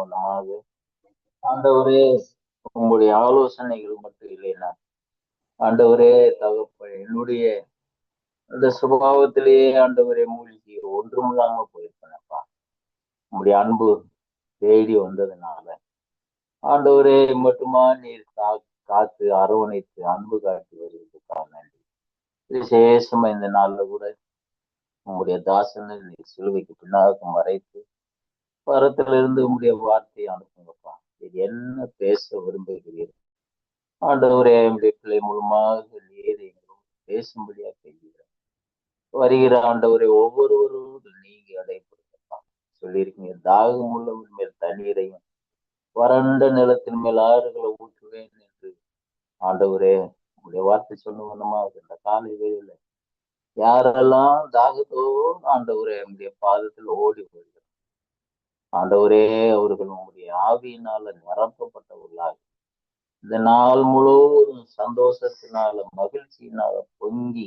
சம்பந்தமாக ஆண்டவரே உங்களுடைய ஆலோசனைகள் மட்டும் இல்லைன்னா ஆண்டவரே என்னுடைய அந்த சுபாவத்திலேயே ஆண்டவரே மூழ்கி ஒன்றுமில்லாம போயிருப்பேனப்பா. உங்களுடைய அன்பு தேடி வந்ததுனால ஆண்டவரே மட்டுமா நீர் காத்து அரவணைத்து அன்பு காட்டி வருவதற்காக நன்றி. விசேஷமா இந்த நாள்ல கூட உங்களுடைய தாசனை நீர் சிலுவைக்கு பின்னாக மறைத்து பரத்திலிருந்து உங்களுடைய வார்த்தையை அனுப்புங்கப்பா. இது என்ன பேச விரும்புகிறீர்கள் ஆண்டவரே, என்னுடைய பிள்ளை மூலமாக நீர் எங்களோடு பேசும்படியா செய்கிறேன். வருகிற ஆண்டவரை ஒவ்வொருவரோடு நீங்க அடைப்படுத்தப்பா. சொல்லியிருக்கீங்க, தாகம் உள்ளவன் மேல் தண்ணீரையும் வறண்ட நிலத்தின் மேல் ஆறுகளை ஊற்றுவேன் என்று. ஆண்டவரே, உங்களுடைய வார்த்தை சொன்னவனமா இந்த காலை வேளையில யாரெல்லாம் தாகத்தோடு ஆண்டவரே என்னுடைய பாதத்தில் ஓடி வருகிறார் ஆண்டவரே, அவர்கள் உங்களுடைய ஆவியினால நிரப்பப்பட்டவர்களாக இந்த நாள் முழுவதும் சந்தோஷத்தினால மகிழ்ச்சியினால பொங்கி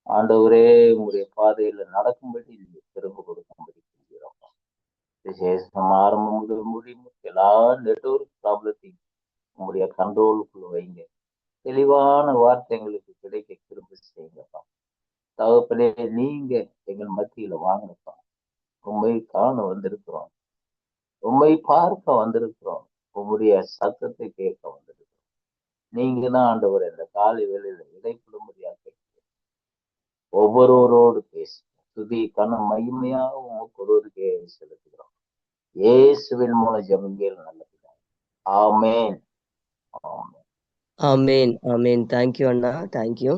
ஆண்டவரே உங்களுடைய பாதையில நடக்கும்படி நீங்க திரும்ப கொடுக்கும்படி செஞ்சிடறோம். விசேஷம் ஆரம்பம் முதல் முடியும் எல்லா நெட்வொர்க் ப்ராப்ளத்தையும் உங்களுடைய கண்ட்ரோலுக்குள்ள வைங்க. தெளிவான வார்த்தைங்களுக்கு கிடைக்க திரும்ப செய்யுங்கப்பா. தகப்பனே, நீங்க எங்கள் மத்தியில வாங்கினப்பா. உண்மை காண வந்திருக்கிறோம், உண்மை பார்க்க வந்திருக்கிறோம், உங்களுடைய சத்தத்தை கேட்க வந்திருக்கிறோம். நீங்க தான் ஆண்டவர் இந்த காலை வேளையில இடைப்படும்படியாக ஒவ்வொருவரோடு பேசி துதி கனம் மகிமையாக உங்க ஒருவருக்கே செலுத்துகிறோம். இயேசுவின் மூலம் ஜெபங்கள் நல்லது. ஆமேன். ஆமேன் ஆமேன். தேங்க்யூ அண்ணா, தேங்க்யூ.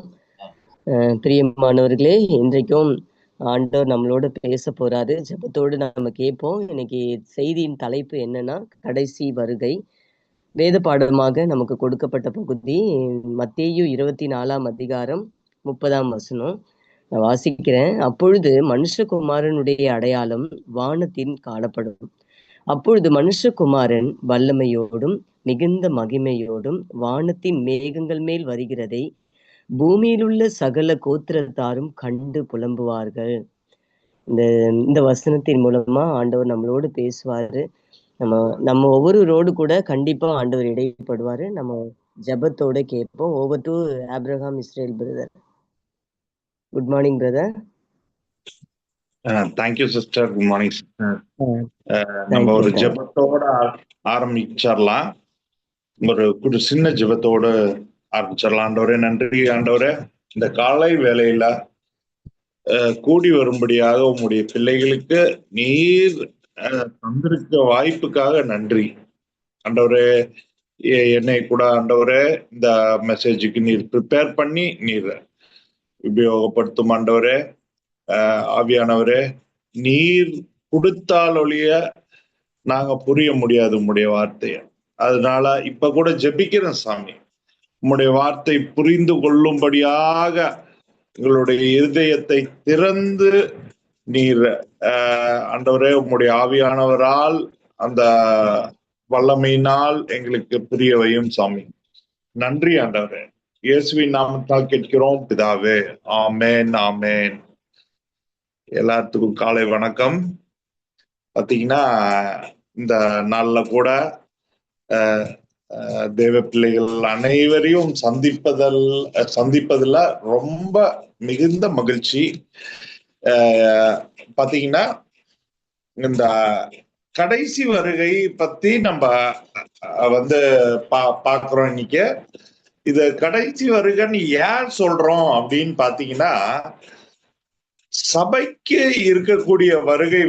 பிரியமானவர்களே, இன்றைக்கும் ஆண்டவர் நம்மளோட பேச போறாரு. ஜெபத்தோடு நம்ம கேட்போம். இன்னைக்கு செய்தியின் தலைப்பு என்னன்னா, கடைசி வருகை. வேத பாடமாக நமக்கு கொடுக்கப்பட்ட பகுதி மத்தேயு 24ஆம் அதிகாரம் 30ஆம் வசனம். நான் வாசிக்கிறேன். அப்பொழுது மனுஷகுமாரனுடைய அடையாளம் வானத்தின் காணப்படும். அப்பொழுது மனுஷகுமாரன் வல்லமையோடும் மிகுந்த மகிமையோடும் வானத்தின் மேகங்கள் மேல் வருகிறதை பூமியிலுள்ள சகல கோத்திரத்தாரும் கண்டு புலம்புவார்கள். இந்த வசனத்தின் மூலமா ஆண்டவர் நம்மளோடு பேசுவாரு. நம்ம ஒவ்வொருவரோடு கூட கண்டிப்பா ஆண்டவர் இடைப்படுவாரு. நம்ம ஜெபத்தோட கேட்போம். Over to Abraham Israel brother. Good morning brother. Thank you sister. Good morning sister. நம்ம ஒரு ஜெபத்தோட ஆரம்பிச்சிடலாம். ஒரு சின்ன ஜெபத்தோட ஆரம்பிச்சிடலாம். ஆண்டவரே, நன்றி ஆண்டவரே, இந்த காலை வேளையில கூடி வரும்படியாக உங்களுடைய பிள்ளைகளுக்கு நீர் தந்திருக்க வாய்ப்புக்காக நன்றி ஆண்டவரே. என்னை கூட ஆண்டவரே இந்த மெசேஜுக்கு நீர் ப்ரிப்பேர் பண்ணி நீர் உபயோகப்படுத்தும் ஆண்டவரே. ஆவியானவரே, நீர் கொடுத்தால் ஒழிய நாங்க புரிய முடியாது உங்களுடைய வார்த்தைய. அதனால இப்ப கூட ஜெபிக்கிறேன் சாமி, உங்களுடைய வார்த்தை புரிந்து கொள்ளும்படியாக எங்களுடைய இருதயத்தை திறந்து நீர் ஆண்டவரே உங்களுடைய ஆவியானவரால் அந்த வல்லமையினால் எங்களுக்கு புரிய வையும் சாமி. நன்றி ஆண்டவரே. இயேசுவின் நாமத்தால் கேட்கிறோம் பிதாவே. ஆமேன் ஆமேன். எல்லாத்துக்கும் காலை வணக்கம். பாத்தீங்கன்னா இந்த நாள்ல கூட தேவ பிள்ளைகள் அனைவரையும் சந்திப்பதில் ரொம்ப மிகுந்த மகிழ்ச்சி. பாத்தீங்கன்னா இந்த கடைசி வருகை பத்தி நம்ம பாக்குறோம் இன்னைக்கு. இது கடைசி வருகைன்னு ஏன் சொல்றோம் அப்படின்னு பாத்தீங்கன்னா, சபைக்கு இருக்கக்கூடிய வருகை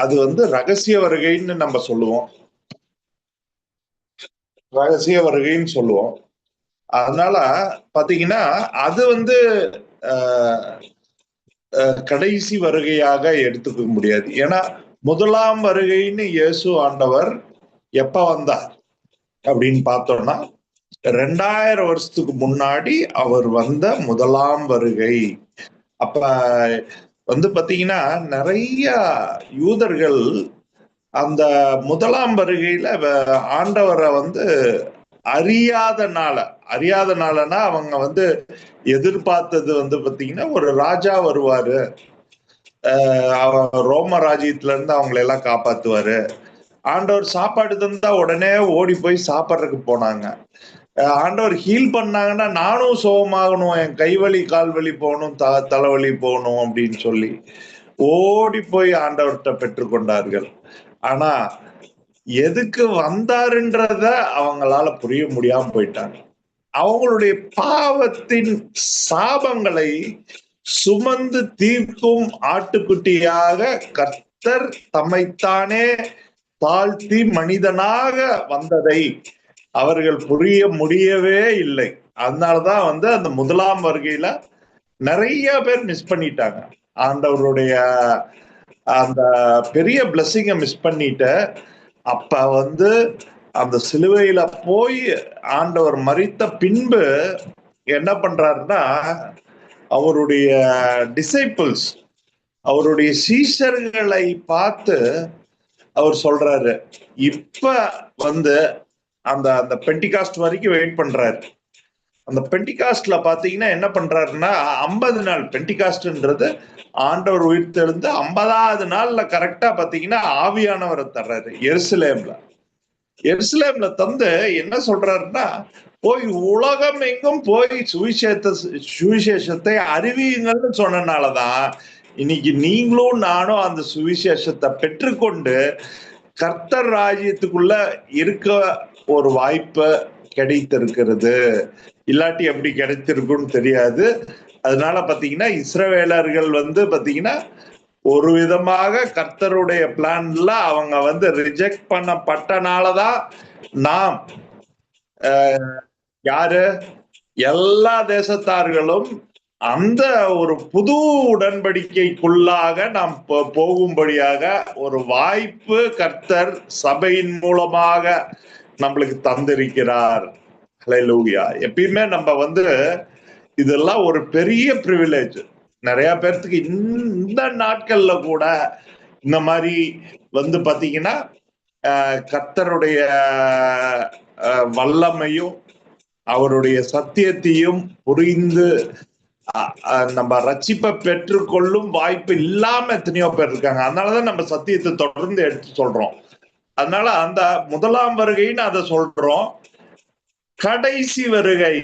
அது ரகசிய வருகைன்னு நம்ம சொல்லுவோம். ரகசிய வருகைன்னு சொல்லுவோம். அதனால பாத்தீங்கன்னா அது கடைசி வருகையாக எடுத்துக்க முடியாது. ஏன்னா முதலாம் வருகைன்னு இயேசு ஆண்டவர் எப்ப வந்தார் அப்படின்னு பார்த்தோம்னா 2000 வருஷத்துக்கு முன்னாடி அவர் வந்த முதலாம் வருகை. அப்ப பாத்தீங்கன்னா நிறைய யூதர்கள் அந்த முதலாம் வருகையில ஆண்டவரை அறியாதனாலனா அவங்க எதிர்பார்த்தது பாத்தீங்கன்னா ஒரு ராஜா வருவாரு, ரோம ராஜ்யத்துல இருந்து அவங்களை எல்லாம் காப்பாத்துவாரு, ஆண்டவர் சாப்பாடு தந்தா உடனே ஓடி போய் சாப்பிட்றதுக்கு போனாங்க. ஆண்டவர் ஹீல் பண்ணாங்கன்னா நானும் சுகமாகணும், என் கைவலி கால்வலி போகணும், தலைவலி போகணும் அப்படின்னு சொல்லி ஓடி போய் ஆண்டவர்கிட்ட பெற்றுக்கொண்டார்கள். ஆனா எதுக்கு வந்தாருன்றத அவங்களால புரிய முடியாம போயிட்டாங்க. அவங்களுடைய பாவத்தின் சாபங்களை சுமந்து தீர்க்கும் ஆட்டுக்குட்டியாக கர்த்தர் தம்மைத்தானே தாழ்த்தி மனிதனாக வந்ததை அவர்கள் புரிய முடியவே இல்லை. அதனாலதான் அந்த முதலாம் வருகையில நிறைய பேர் மிஸ் பண்ணிட்டாங்க. ஆண்டவருடைய அந்த பெரிய பிளெஸிங்கை மிஸ் பண்ணிட்டு அப்ப அந்த சிலுவையில போய் ஆண்டவர் மரித்த பின்பு என்ன பண்றாருன்னா, அவருடைய டிசைபிள்ஸ், அவருடைய சீஷர்களை பார்த்து அவர் சொல்றாரு, இப்ப அந்த அந்த பெண்டிகாஸ்ட் வரைக்கும் வெயிட் பண்றாரு. அந்த பெண்டிகாஸ்ட்ல பாத்தீங்கன்னா என்ன பண்றாருன்னா, 50 நாள் பெண்டிகாஸ்ட்ன்றது ஆண்டவர் உயிர்த்தெழுந்து 50வது நாள்ல கரெக்டா பாத்தீங்கன்னா ஆவியானவரை தர்றாரு. எருசலேம்ல தந்து என்ன சொல்றாருன்னா, போய் உலகம் எங்கும் போய் சுவிசேஷத்தை அறிவியுங்கள்னு சொன்னனாலதான் இன்னைக்கு நீங்களும் நானும் அந்த சுவிசேஷத்தை பெற்றுக்கொண்டு கர்த்தர் ராஜ்யத்துக்குள்ள இருக்க ஒரு வாய்ப்பு கிடைத்திருக்கிறது. இல்லாட்டி எப்படி கிடைத்திருக்குன்னு தெரியாது. அதனால பாத்தீங்கன்னா இஸ்ரவேலர்கள் பாத்தீங்கன்னா ஒரு விதமாக கர்த்தருடைய பிளான்ல அவங்க ரிஜெக்ட் பண்ணப்பட்டனாலதான் நாம் யாரு எல்லா தேசத்தார்களும் அந்த ஒரு புது உடன்படிக்கைக்குள்ளாக நாம் போகும்படியாக ஒரு வாய்ப்பு கர்த்தர் சபையின் மூலமாக நம்மளுக்கு தந்திருக்கிறார். ஹல்லேலூயா. எப்பயுமே நம்ம இதெல்லாம் ஒரு பெரிய பிரிவிலேஜ். நிறைய பேர்த்துக்கு இந்த நாட்கள்ல கூட இந்த மாதிரி பாத்தீங்கன்னா கர்த்தருடைய வல்லமையும் அவருடைய சத்தியத்தையும் புரிந்து நம்ம ரட்சிப்பை பெற்றுக்கொள்ளும் வாய்ப்பு இல்லாம எத்தனையோ பேர் இருக்காங்க. அதனாலதான் நம்ம சத்தியத்தை தொடர்ந்து எடுத்து சொல்றோம். அதனால அந்த முதலாம் வருகைன்னு அதை சொல்றோம். கடைசி வருகை,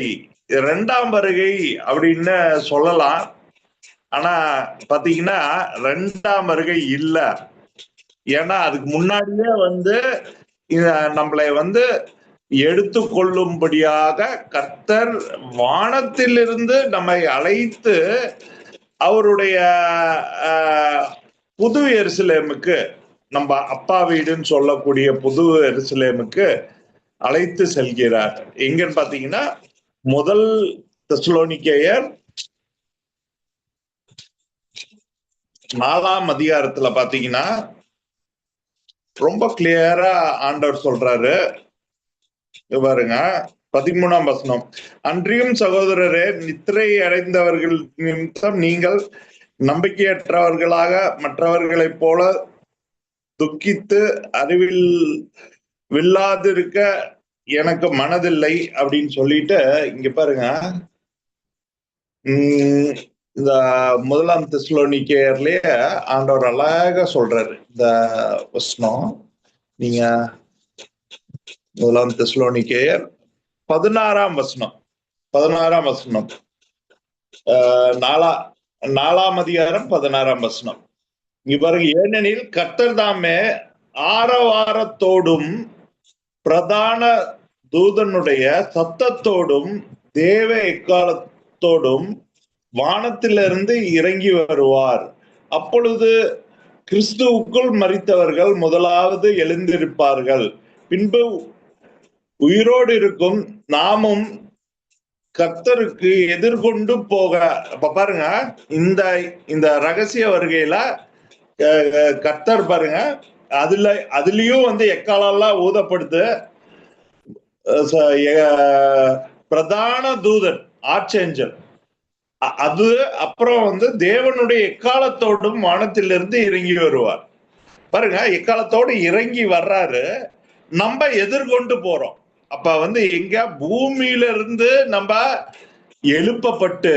2ஆம் வருகை அப்படின்னு சொல்லலாம். ஆனா பாத்தீங்கன்னா 2ஆம் வருகை இல்ல. ஏன்னா அதுக்கு முன்னாடியே நம்மளை எடுத்து கொள்ளும்படியாக கர்த்தர் வானத்திலிருந்து நம்மை அழைத்து அவருடைய புது எருசலேமுக்கு, நம்ம அப்பா வீடுன்னு சொல்லக்கூடிய புது எருசலேமுக்கு அழைத்து செல்கிறார். எங்கன்னு பாத்தீங்கன்னா முதல் தெசலோனிக்கேயர் 4ஆம் அதிகாரத்துல பாத்தீங்கன்னா ரொம்ப கிளியரா ஆண்டவர் சொல்றாரு பாருங்க. 13ஆம் வசனம், அன்றியும் சகோதரரே, நித்திரை அடைந்தவர்கள் நிமித்தம் நீங்கள் நம்பிக்கையற்றவர்களாக மற்றவர்களைப் போல துக்கித்து வில்லாதிருக்க எனக்கு மனதில்லை அப்படின்னு சொல்லிட்டு இங்க பாருங்க. இந்த முதலாம் தெசலோனிக்கேயர்லயே ஆண்டவர் அழகா சொல்றாரு இந்த வசனம். நீங்க முதலாம் தெசலோனிக்கேயர் 16ஆம் வசனம் 4ஆம் அதிகாரம் 16ஆம் வசனம் இங்க பாருங்க. ஏனெனில் கர்த்தர் தாமே ஆரவாரத்தோடும் பிரதான தூதனுடைய சத்தத்தோடும் தேவ எக்காலத்தோடும் வானத்திலிருந்து இறங்கி வருவார். அப்பொழுது கிறிஸ்துவுக்குள் மரித்தவர்கள் முதலாவது எழுந்திருப்பார்கள். பின்பு உயிரோடு இருக்கும் நாமும் கர்த்தருக்கு எதிர்கொண்டு போக. இப்ப பாருங்க, இந்த ரகசிய வருகையில கர்த்தர் பாருங்க, அதுலயும் எக்காலெல்லாம் ஊதப்படுத்து. பிரதான தூதன், ஆர்ச்சேஞ்சல், அது அப்புறம் தேவனுடைய எக்காலத்தோடும் வானத்திலிருந்து இறங்கி வருவார். பாருங்க, எக்காலத்தோடு இறங்கி வர்றாரு, நம்ம எதிர்கொண்டு போறோம். அப்ப எங்க பூமியில இருந்து நம்ம எழுப்பப்பட்டு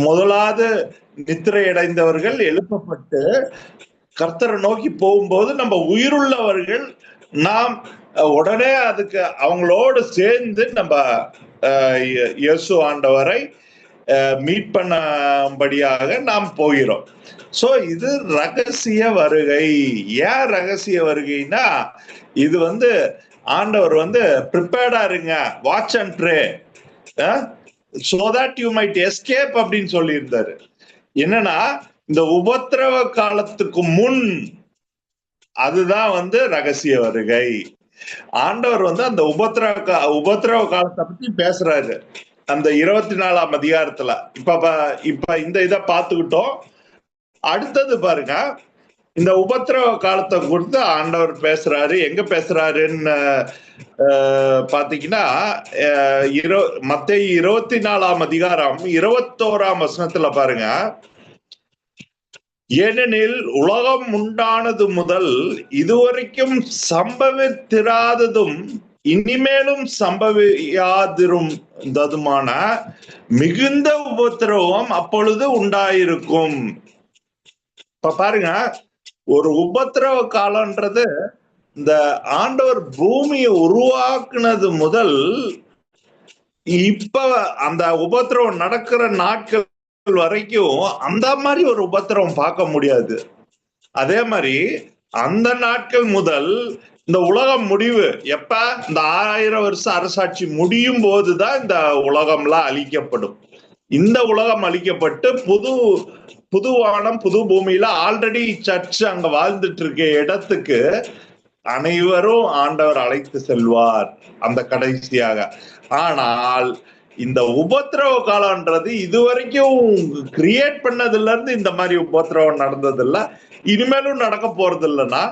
முதலாவது நித்திரை அடைந்தவர்கள் எழுப்பப்பட்டு கர்த்தரை நோக்கி போகும்போது நம்ம உயிருள்ளவர்கள் நாம் உடனே அதுக்கு அவங்களோடு சேர்ந்து நம்ம இயேசு ஆண்டவரை மீட் பண்ணும்படியாக நாம் போகிறோம். சோ இது ரகசிய வருகை. ஏன் ரகசிய வருகைன்னா, இது ஆண்டவர் ப்ரிப்பேர்டா இருங்க, watch and pray so that you might escape அப்படின்னு சொல்லியிருந்தாரு. என்னன்னா, இந்த உபத்திரவ காலத்துக்கு முன் அதுதான் ரகசிய வருகை. ஆண்டவர் அந்த உபத்திரவ காலத்தை பத்தி பேசுறாரு அந்த 24ஆம் அதிகாரத்துல. இப்ப இந்த இதை பார்த்துக்கிட்டோம். அடுத்தது பாருங்க, இந்த உபத்திரவ காலத்தை குறித்து ஆண்டவர் பேசுறாரு. எங்க பேசுறாருன்னு பாத்தீங்கன்னா, மத்தேயு 24ஆம் அதிகாரம் 21ஆம் வசனத்துல பாருங்க. ஏனெனில் உலகம் உண்டானது முதல் இதுவரைக்கும் சம்பவித்திராததும் இனிமேலும் சம்பவியாதிருந்ததுமான மிகுந்த உபத்திரவம் அப்பொழுது உண்டாயிருக்கும். இப்ப பாருங்க, ஒரு உபத்திரவ காலம்ன்றது இந்த ஆண்டவர் பூமியை உருவாக்குனது முதல் இப்ப அந்த உபத்திரவம் நடக்கிற நாட்கள் வரைக்கும் அந்த மாதிரி ஒரு உபத்திரவம் பார்க்க முடியாது. அதே மாதிரி அந்த நாட்கள் முதல் இந்த உலகம் முடிவு எப்ப, இந்த 1000 வருஷ அரசாட்சி முடியும் போதுதான் இந்த உலகம்லாம் அழிக்கப்படும். இந்த உலகம் அழிக்கப்பட்டு புது வானம் புது பூமியில ஆல்ரெடி சர்ச் அங்க வாழ்ந்துட்டு இருக்க இடத்துக்கு அனைவரும் ஆண்டவர் அழைத்து செல்வார் அந்த கடைசியாக. ஆனால் இந்த உபத்திரவ காலம்ன்றது இதுவரைக்கும் கிரியேட் பண்ணதுல இருந்து இந்த மாதிரி உபத்திரவம் நடந்தது இல்ல, இனிமேலும் நடக்க போறது இல்லைன்னா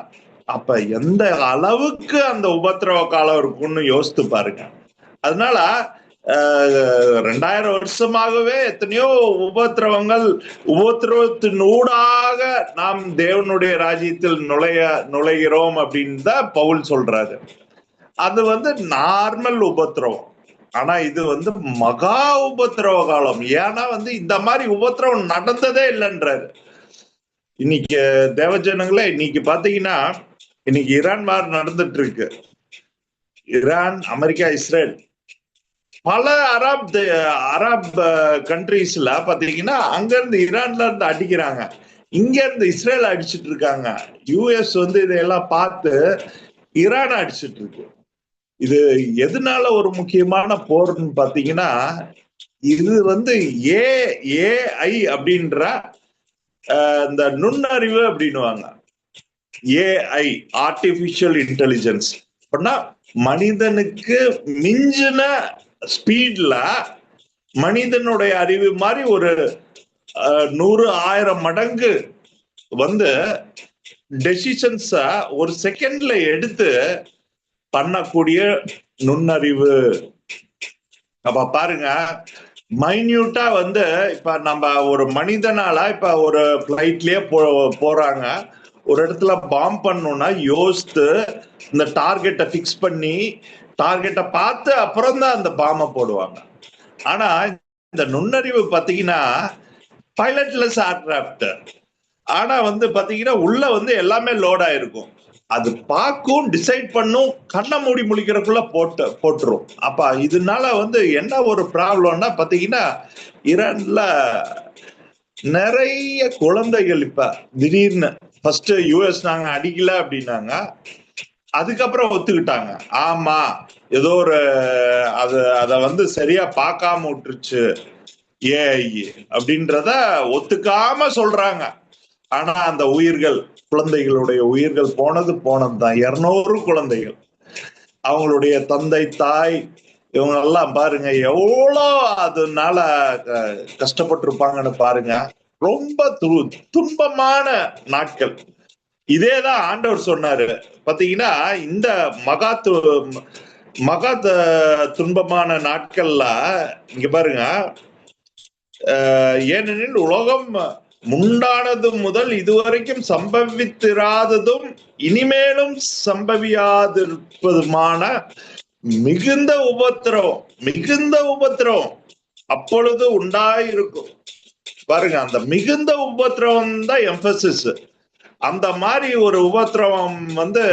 அப்ப எந்த அளவுக்கு அந்த உபத்திரவ காலம் இருக்கும்னு யோசித்து பாருங்க. அதனால 2000 வருஷமாகவே எத்தனையோ உபத்திரவத்தின் ஊடாக நாம் தேவனுடைய ராஜ்யத்தில் நுழைகிறோம் அப்படின்னு தான் பவுல் சொல்றாரு. அது நார்மல் உபத்திரவம். ஆனா இது மகா உபத்திரவ காலம். ஏன்னா இந்த மாதிரி உபத்திரவம் நடந்ததே இல்லைன்றாரு. இன்னைக்கு தேவஜனங்களே, இன்னைக்கு பாத்தீங்கன்னா இன்னைக்கு ஈரான் வார் நடந்துட்டு இருக்கு. ஈரான், அமெரிக்கா, இஸ்ரேல், பல அரப் கண்ட்ரீஸ்ல பாத்தீங்கன்னா அங்க இருந்து ஈரான்ல இருந்து அடிக்கிறாங்க, இங்க இருந்து இஸ்ரேல் அடிச்சுட்டு இருக்காங்க. யுஎஸ் இதையெல்லாம் பார்த்து ஈரான் அடிச்சுட்டு இருக்கு. இது எதனால ஒரு முக்கியமான போர்னு பாத்தீங்கன்னா, இது ஏஐ அப்படின்ற இந்த நுண்ணறிவு அப்படின்னுவாங்க. ஏஐ, ஆர்டிபிஷியல் இன்டெலிஜென்ஸ் அப்படின்னா மனிதனுக்கு மிஞ்சின ஸ்பீட்ல மனிதனுடைய அறிவு மாதிரி ஒரு 100,000 மடங்கு டெசிஷன்ஸ ஒரு செகண்ட்ல எடுத்து பண்ணக்கூடிய நுண்ணறிவு. அப்ப பாருங்க, மைன்யூட்டா இப்ப நம்ம ஒரு மனிதனால இப்ப ஒரு பிளைட்லயே போறாங்க, ஒரு இடத்துல பாம்பு பண்ணணும்னா யோசித்து இந்த டார்கெட்டை பிக்ஸ் பண்ணி டார்கெட்டை பார்த்து அப்புறம் தான் அந்த பாம்பை போடுவாங்க. ஆனா இந்த நுண்ணறிவு பாத்தீங்கன்னா பைலட்லெஸ் ஏர்கிராஃப்ட். ஆனா பாத்தீங்கன்னா உள்ள எல்லாமே லோட் ஆயிருக்கும். அது பார்க்கும், டிசைட் பண்ணும், கண்ணை மூடி முழிக்கிறதுக்குள்ள போட்டுரும். அப்ப இதனால என்ன ஒரு ப்ராப்ளம்னா பாத்தீங்கன்னா, ஈரான்ல நிறைய குழந்தைகள் இப்ப திடீர்னு ஃபர்ஸ்ட் யுஎஸ் நாங்க அடிக்கல அப்படின்னாங்க, அதுக்கப்புறம் ஒத்துக்கிட்டாங்க. ஆமா, ஏதோ ஒரு அத சரியா பார்க்காம விட்டுருச்சு ஏஐ அப்படின்றத ஒத்துக்காம சொல்றாங்க. ஆனா அந்த உயிர்கள், குழந்தைகளுடைய உயிர்கள் போனதுதான். 200 குழந்தைகள், அவங்களுடைய தந்தை, தாய், இவங்க எல்லாம் பாருங்க எவ்வளோ அதனால கஷ்டப்பட்டிருப்பாங்கன்னு பாருங்க. ரொம்ப துன்பமான நாட்கள். இதேதான் ஆண்டவர் சொன்னாரு பாத்தீங்கன்னா, இந்த மகா துன்பமான நாட்கள்ல இங்க பாருங்க, ஏனெனில் உலகம் முண்டானது முதல் இதுவரைக்கும் சம்பவித்திராததும் இனிமேலும் சம்பவியாதிருப்பதுமான மிகுந்த உபத்திரவம் அப்பொழுது உண்டாயிருக்கும். பாருங்க, அந்த மிகுந்த உபத்திரவம் தான் எம்பசிஸ். அந்த மாதிரி ஒரு உபத்திரவம் வந்து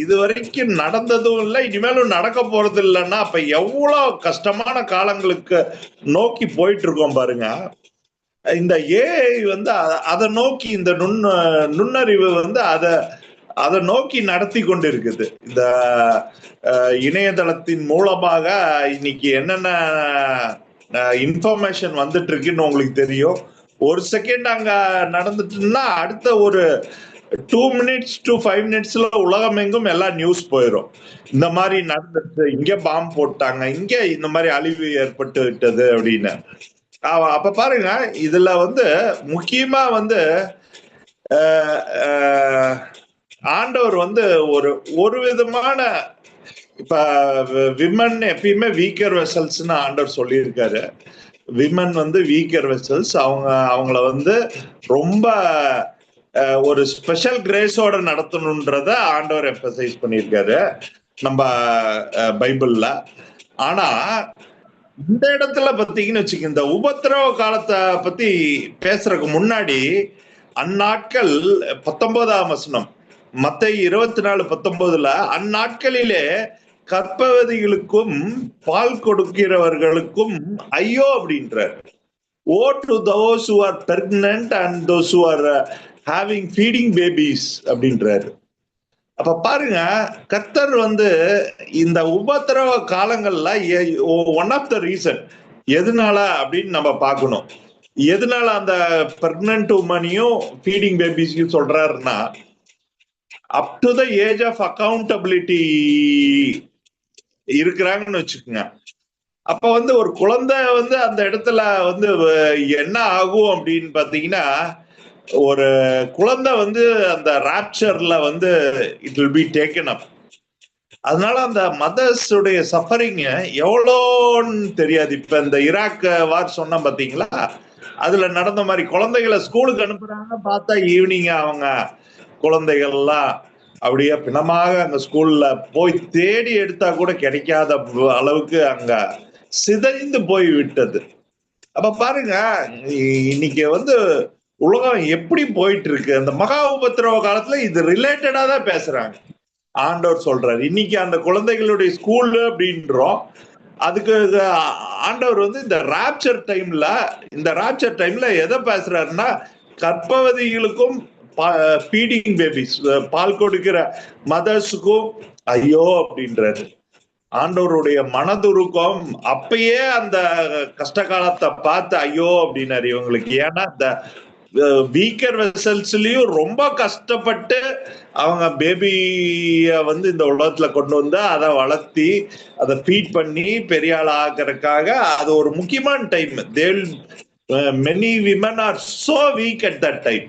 இதுவரைக்கும் நடந்ததும் இல்லை, இனிமேலும் நடக்க போறது இல்லைன்னா அப்ப எவ்வளவு கஷ்டமான காலங்களுக்கு நோக்கி போயிட்டு இருக்கோம் பாருங்க. இந்த ஏஐ வந்து அதை நோக்கி, இந்த நுண்ணறிவு வந்து அதை நோக்கி நடத்தி கொண்டு இருக்குது. இந்த இணையதளத்தின் மூலமாக இன்னைக்கு என்னென்ன இன்ஃபர்மேஷன் வந்துட்டு இருக்குன்னு உங்களுக்கு தெரியும். ஒரு செகண்ட் அங்க நடந்துட்டுன்னா அடுத்த ஒரு 2 minutes to 5 minutesல உலகம் எங்கும் எல்லா நியூஸ் போயிடும். இந்த மாதிரி நடந்துட்டு, இங்க பாம்பு போட்டாங்க, இங்க இந்த மாதிரி அழிவு ஏற்பட்டு விட்டது அப்படின்னு. அப்ப பாருங்க, இதுல வந்து முக்கியமா வந்து ஆண்டவர் வந்து ஒரு விதமான, இப்ப விமன் எப்பயுமே வீக்கர் வெசல்ஸ்னு ஆண்டவர் சொல்லியிருக்காரு. விமன் வந்து வீக்கர் வெசல்ஸ், அவங்கள வந்து ரொம்ப ஒரு ஸ்பெஷல் கிரேஸோட நடத்தணும்ன்றத ஆண்டவர் எம்பசைஸ் பண்ணியிருக்காரு நம்ம பைபிள்ல. ஆனா இந்த இடத்துல பாத்தீங்கன்னு வச்சுக்க, இந்த உபத்திரவ காலத்தை பத்தி பேசுறதுக்கு முன்னாடி அந்நாட்கள் 19ஆம் வசனம் மத்தேயு 24:19 அந்நாட்களிலே கர்ப்பவதிகளுக்கும் பால் கொடுக்கிறவர்களுக்கும் ஐயோ அப்படின்றார். Woe to those who are pregnant and those who are having feeding babies அப்படின்றாரு. அப்ப பாருங்க, கர்த்தர் வந்து இந்த உபத்திரவ காலங்கள்ல ஒன் ஆஃப் த ரீசன் எதனால அப்படின்னு நம்ம பார்க்கணும். எதனால அந்த பிரெக்னன்ட் உமனையும் ஃபீடிங் பேபிஸையும் சொல்றாருன்னா, up to the age of accountability இருக்கிறாங்கன்னு வச்சுக்கோங்க. அப்ப வந்து ஒரு குழந்தை வந்து அந்த இடத்துல வந்து என்ன ஆகும் அப்படின்னு பாத்தீங்கன்னா, ஒரு குழந்தை வந்து அந்த ராப்சர்ல வந்து it will be taken up. அதனால அந்த மதர்ஸ் உடைய சஃபரிங் எவ்வளோன்னு தெரியாது. இப்ப இந்த ஈராக் வார் சொன்ன பாத்தீங்களா, அதுல நடந்த மாதிரி குழந்தைகளை ஸ்கூலுக்கு அனுப்புறாங்க, பார்த்தா ஈவினிங் அவங்க குழந்தைகள்லாம் அப்படியே பிணமாக அங்க ஸ்கூல்ல போய் தேடி எடுத்தா கூட கிடைக்காத அளவுக்கு அங்க சிதைந்து போய் விட்டது. அப்ப பாருங்க, இன்னைக்கு வந்து உலகம் எப்படி போயிட்டு இருக்கு. அந்த மகா உபத்திரவ காலத்துல இது ரிலேட்டடா தான் பேசுறாங்க. ஆண்டவர் சொல்றாரு, இன்னைக்கு அந்த குழந்தைகளுடைய ஸ்கூல் அப்படின்றோம். அதுக்கு ஆண்டவர் வந்து இந்த ராப்சர் டைம்ல எதை பேசுறாருன்னா, கர்ப்பவதிகளுக்கும் ஃபீடிங் பேபிஸ், பால் கொடுக்கிற மதர்ஸுக்கும் ஐயோ அப்படின்றாரு. ஆண்டவருடைய மனதுருக்கம் அப்பயே அந்த கஷ்ட காலத்தை பார்த்து ஐயோ அப்படின்னாரு இவங்களுக்கு. ஏன்னா இந்த வீக்கர் வெசல்ஸ்லயும் ரொம்ப கஷ்டப்பட்டு அவங்க பேபிய வந்து இந்த உலகத்துல கொண்டு வந்து அதை வளர்த்தி அதை ஃபீட் பண்ணி பெரிய ஆள் ஆகிறதுக்காக அது ஒரு முக்கியமான time. Many women are so week at that time.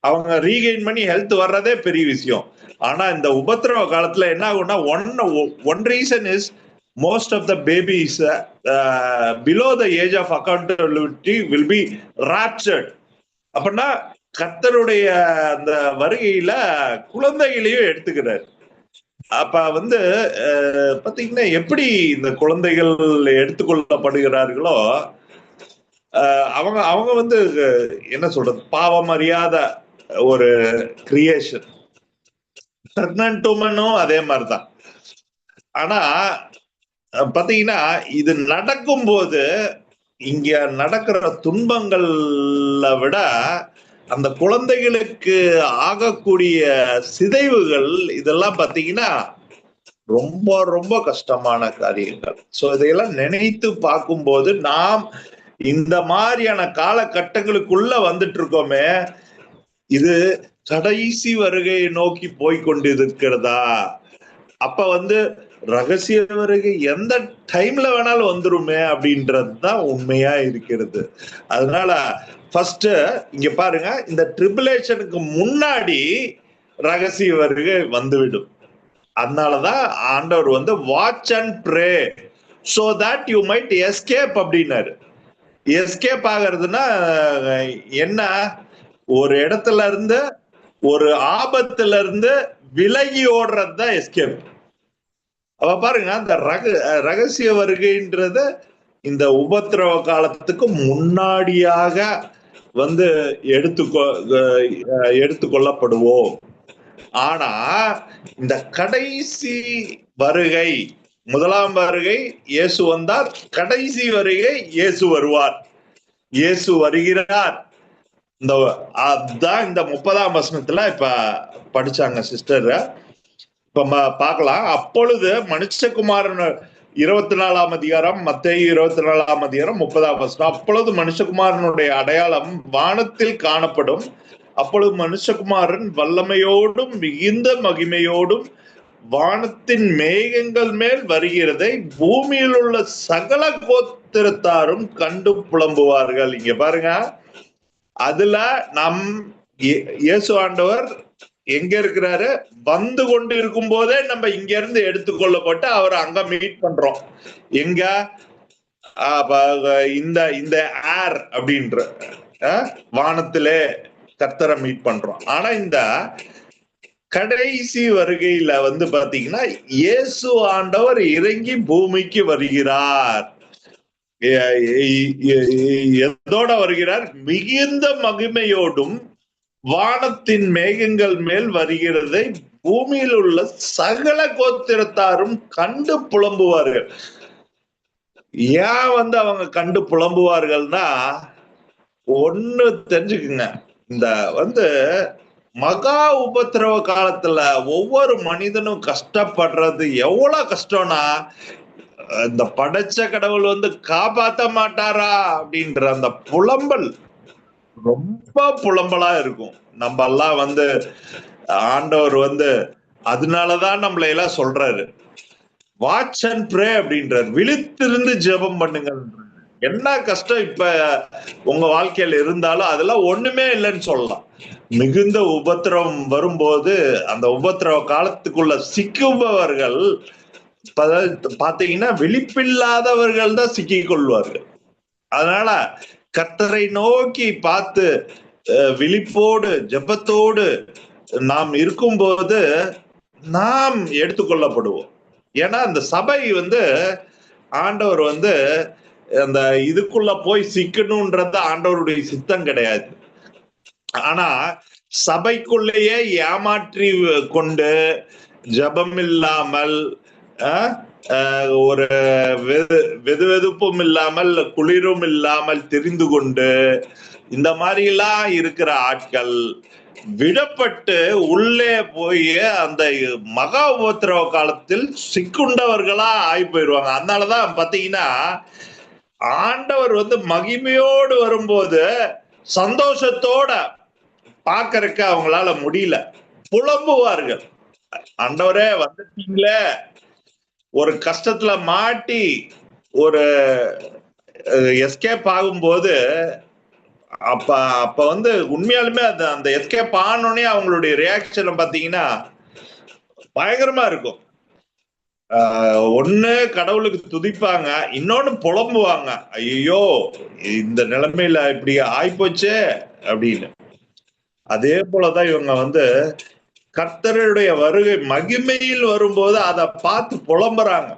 அவங்க ரீகெயின் பண்ணி ஹெல்த் வர்றதே பெரிய விஷயம். ஆனா இந்த உபத்திரவ காலத்துல என்ன ஆகும்னா, one reason is most of the babies below the age of accountability will be raptured. அப்படின்னா கர்த்தருடைய அந்த வருகையில குழந்தைகளையும் எடுத்துக்கிறார். அப்ப வந்து பாத்தீங்கன்னா எப்படி இந்த குழந்தைகள் எடுத்துக்கொள்ளப்படுகிறார்களோ, அவங்க வந்து என்ன சொல்றது, பாவம் அறியாத ஒரு கிரியேஷன். பிரெக்னன்ட் உமனும் அதே மாதிரிதான். ஆனா பாத்தீங்கன்னா இது நடக்கும்போது இங்க நடக்கிற துன்பங்களை விட அந்த குழந்தைகளுக்கு ஆகக்கூடிய சிதைவுகள் இதெல்லாம் பாத்தீங்கன்னா ரொம்ப ரொம்ப கஷ்டமான காரியங்கள். சோ இதையெல்லாம் நினைத்து பார்க்கும்போது நாம் இந்த மாதிரியான காலகட்டங்களுக்குள்ள வந்துட்டு இருக்கோமே, இது கடைசி வருகையை நோக்கி போய்கொண்டிருக்கிறதா? அப்ப வந்து ரகசிய வருகை எந்த டைம்ல வேணாலும் வந்துருமே அப்படின்றதுதான் உண்மையா இருக்கிறது. அதனால ஃபர்ஸ்ட் இங்க பாருங்க, இந்த ட்ரிபுலேஷனுக்கு முன்னாடி ரகசிய வருகை வந்துவிடும். அதனாலதான் ஆண்டவர் வந்து watch and pray so that you might escape அப்படின்னாரு. எஸ்கேப் ஆகிறதுனா என்ன, ஒரு இடத்துல இருந்து ஒரு ஆபத்துல இருந்து விலகி ஓடுறது தான் எஸ்கேப். அப்ப பாருங்க, அந்த ரகசிய வருகைன்றது இந்த உபத்திரவ காலத்துக்கு முன்னாடியாக வந்து எடுத்துக்கொள்ளப்படுவோம். ஆனா இந்த கடைசி வருகை, முதலாம் வருகை இயேசு வந்தார், கடைசி வருகை இயேசு வருவார், இயேசு வருகிறார். அதான் இந்த 30ஆம் வசனத்துல இப்ப படிச்சாங்க சிஸ்டர். இப்ப பார்க்கலாம். அப்பொழுது மனுஷகுமாரன் 24ஆம் அதிகாரம், மத்தேயு 24ஆம் அதிகாரம் 30ஆம் வசனம். அப்பொழுது மனுஷகுமாரனுடைய அடையாளம் வானத்தில் காணப்படும். அப்பொழுது மனுஷகுமாரன் வல்லமையோடும் மிகுந்த மகிமையோடும் வானத்தின் மேகங்கள் மேல் வருகிறதை பூமியில் உள்ள சகல கோத்திரத்தாரும் கண்டு புலம்புவார்கள். இங்க பாருங்க, அதுல நம் இயேசு ஆண்டவர் எங்க இருக்கிறாரு? வந்து கொண்டு இருக்கும் போதே நம்ம இங்க இருந்து எடுத்துக்கொள்ளப்பட்டு அவர் அங்க மீட் பண்றோம். எங்க? இந்த இந்த ஏர் அப்படின்ற வானத்திலே கர்த்தரை மீட் பண்றோம். ஆனா இந்த கடைசி வருகையில வந்து பாத்தீங்கன்னா இயேசு ஆண்டவர் இறங்கி பூமிக்கு வருகிறார். எதோட வருகிறார்? மிகுந்த மகிமையோடும் வானத்தின் மேகங்கள் மேல் வருகிறதை பூமியில் உள்ள சகல கோத்திரத்தாரும் கண்டு புலம்புவார்கள். ஏன் வந்து அவங்க கண்டு புலம்புவார்கள்னா, ஒண்ணு தெரிஞ்சுக்குங்க, இந்த வந்து மகா உபத்திரவ காலத்துல ஒவ்வொரு மனிதனும் கஷ்டப்படுறது எவ்வளவு கஷ்டம்னா, இந்த படைச்ச கடவுள் வந்து காப்பாத்த மாட்டாரா அப்படின்ற அந்த புலம்பல் ரொம்ப புலம்பலா இருக்கும். நம்ம எல்லாம் வந்து ஆண்டவர் வந்து அதனாலதான் நம்மளை எல்லாம் சொல்றாரு, வாட்ச் அண்ட் ப்ரே அப்படின்றார், விழித்திருந்து ஜெபம் பண்ணுங்க. என்ன கஷ்டம் இப்ப உங்க வாழ்க்கையில இருந்தாலும் அதெல்லாம் ஒண்ணுமே இல்லைன்னு சொல்லலாம். மிகுந்த உபத்திரவம் வரும்போது அந்த உபத்திரவ காலத்துக்குள்ள சிக்குபவர்கள் பாத்தீங்கன்னா விழிப்பில்லாதவர்கள் தான் சிக்கிக் கொள்வார்கள். அதனால கர்த்தரை நோக்கி பார்த்து விழிப்போடு ஜெபத்தோடு நாம் இருக்கும்போது நாம் எடுத்துக்கொள்ளப்படுவோம். ஏன்னா அந்த சபை வந்து ஆண்டவர் வந்து அந்த இதுக்குள்ள போய் சிக்கணும்ன்றது ஆண்டவருடைய சித்தம் கிடையாது. ஆனா சபைக்குள்ளேயே ஏமாற்றி கொண்டு ஜபம் இல்லாமல் ஒரு வெதுவெதுப்பும் இல்லாமல் குளிரும் இல்லாமல் தெரிந்து கொண்டு இந்த மாதிரி எல்லாம் இருக்கிற ஆட்கள் விடப்பட்டு உள்ளே போய் அந்த மகா உபத்திரவ காலத்தில் சிக்குண்டவர்களா ஆகி போயிடுவாங்க. அதனாலதான் பாத்தீங்கன்னா ஆண்டவர் வந்து மகிமையோடு வரும்போது சந்தோஷத்தோட பாக்கறதுக்கு அவங்களால முடியல, புலம்புவார்கள். ஆண்டவரே வந்துட்டீங்களே, ஒரு கஷ்டத்துல மாட்டி ஒரு எஸ்கேப் ஆகும்போது அப்ப வந்து உண்மையாலுமே அந்த எஸ்கேப் ஆனோடனே அவங்களுடைய ரியாக்ஷன் பாத்தீங்கன்னா பயங்கரமா இருக்கும். ஒண்ணு கடவுளுக்கு துதிப்பாங்க, இன்னொன்னு புலம்புவாங்க, ஐயோ இந்த நிலைமையில இப்படி ஆயிப்போச்சே அப்படின்னு. அதே போலதான் இவங்க வந்து கர்த்தருடைய வருகை மகிமையில் வரும்போது அதை பார்த்து புலம்புறாங்க.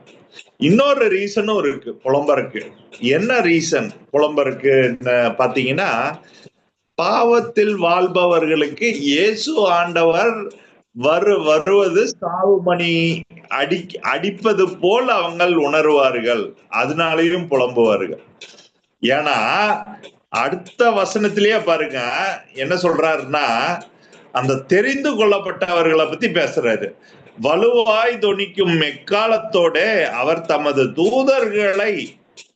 இன்னொரு ரீசனும் இருக்கு புலம்பருக்கு. என்ன ரீசன் புலம்பருக்கு பாத்தீங்கன்னா, பாவத்தில் வாழ்பவர்களுக்கு இயேசு ஆண்டவர் வருவது சாவுமணி அடிப்பது போல் அவங்க உணர்வார்கள், அதனாலையும் புலம்புவார்கள். ஏன்னா அடுத்த வசனத்திலேயே பாருங்க என்ன சொல்றாருன்னா, அந்த தெரிந்து கொள்ளப்பட்டவர்களை பத்தி பேசுறாரு. வலுவாய் தொனிக்கும் எக்காலத்தோட அவர் தமது தூதர்களை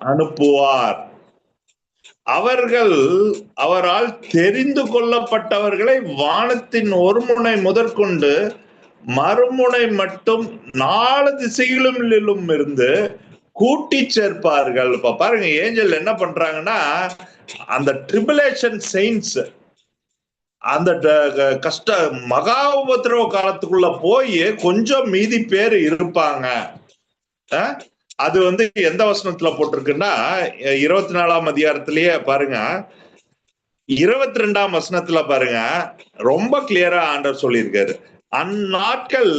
அனுப்புவார், அவர்கள் அவரால் தெரிந்து கொள்ளப்பட்டவர்களை வானத்தின் ஒரு முனை முதற்கொண்டு மறுமுனை மட்டும் 4 திசைகளிலும் இருந்து கூட்டி சேர்ப்பார்கள். இப்ப பாருங்க ஏஞ்சல் என்ன பண்றாங்கன்னா, அந்த ட்ரிபுலேஷன் செயின்ஸ், அந்த கஷ்ட மகா உபத்திரவ காலத்துக்குள்ள போய் கொஞ்சம் மீதி பேர் இருப்பாங்க. அது வந்து எந்த வசனத்துல போட்டிருக்குன்னா 24ஆம் அதிகாரத்திலேயே பாருங்க, 22ஆம் வசனத்துல பாருங்க, ரொம்ப கிளியரா ஆண்டவர் சொல்லியிருக்காரு, அந்நாட்கள்